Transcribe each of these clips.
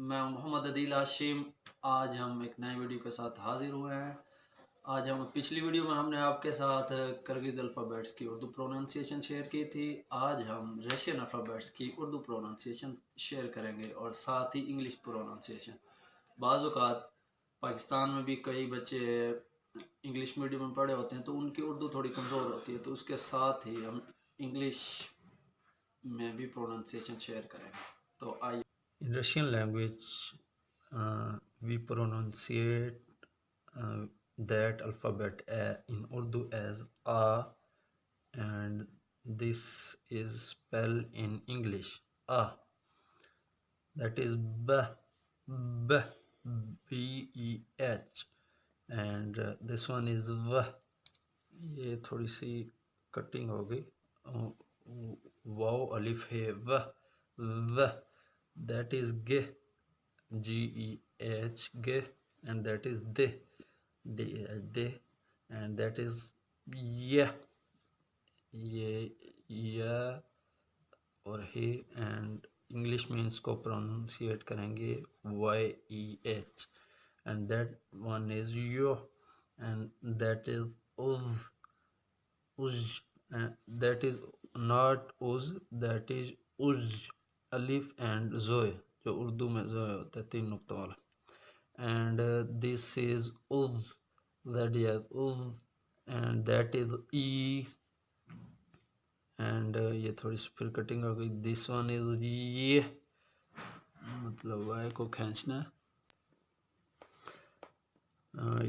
मैं मोहम्मद अदील हाशिम। आज हम एक नए वीडियो के साथ हाजिर हुए हैं। आज हम पिछली वीडियो में हमने आपके साथ किर्गिज़ अल्फ़ाबेट्स की उर्दू प्रोनाउंसिएशन शेयर की थी। आज हम रशियन अल्फ़ाबेट्स की उर्दू प्रोनाउंसिएशन शेयर करेंगे और साथ ही इंग्लिश प्रोनाउंसिएशन। बाज़ औक़ात पाकिस्तान में भी कई बच्चे इंग्लिश मीडियम में पढ़े होते हैं तो उनकी उर्दू थोड़ी कमज़ोर होती है, तो उसके साथ ही हम इंग्लिश में भी प्रोनाउंसिएशन शेयर करेंगे। तो आइए। In Russian language, we pronunciate that alphabet in Urdu as A, and this is spelled in English A. That is B, B, B E H, and this one is V. ये थोड़ी सी cutting हो गई, वाव अलिफ है व व, that is G, G-E-H, G, and that is D, D, and that is Y, ये और he, and इंग्लिश में इसको प्रोनाउंसिएट करेंगे Y-E-H, and that one is yo, and that is uz, uz, and that is not uz, that is uz, alif and zoe, जो उर्दू में जोए होता है 3 नुक्तों वाला, and this is uz, that is uz, and that is e, and ये थोड़ी सी फिर cutting हो गई, this one is ये, मतलब वाई को खींचना,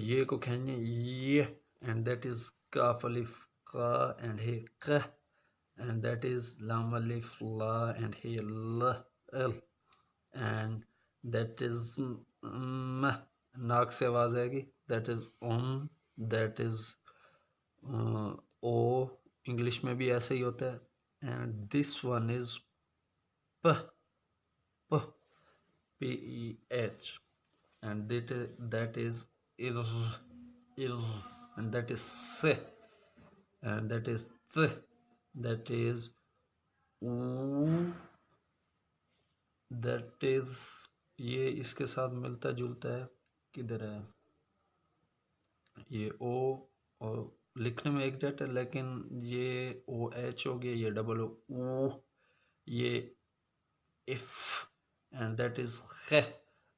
ये को खींचना ये, and that is काफ अलिफ का, and हे क, and that is lam alif la, and he l, l, and that is नाक से आवाज आएगी, that is that is ओ, इंग्लिश में भी ऐसे ही होता है, and this one is p, p, p-e-h, and that is ir, ir, and that is s, and that is th, that is u, that is, ये इसके साथ मिलता जुलता है, किधर है ये ओ, और लिखने में एक जट है, लेकिन ये ओ एच हो गया, ये डबल ओ, ये इफ, and that is ख,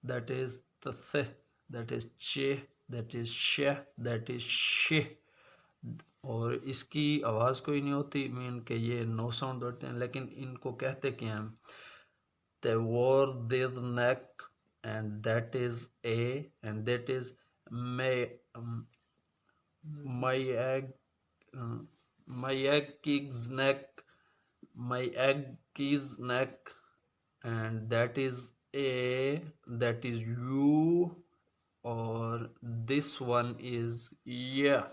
that is th, that is चे, that is श, that is श, और इसकी आवाज़ कोई नहीं होती, मीन के ये नो साउंड होते हैं, लेकिन इनको कहते क्या हैं, they wore their neck, and that is a, and that is my egg, my egg is neck, my egg is neck, and that is a, that is you, और this one is yeah.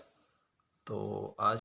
तो आज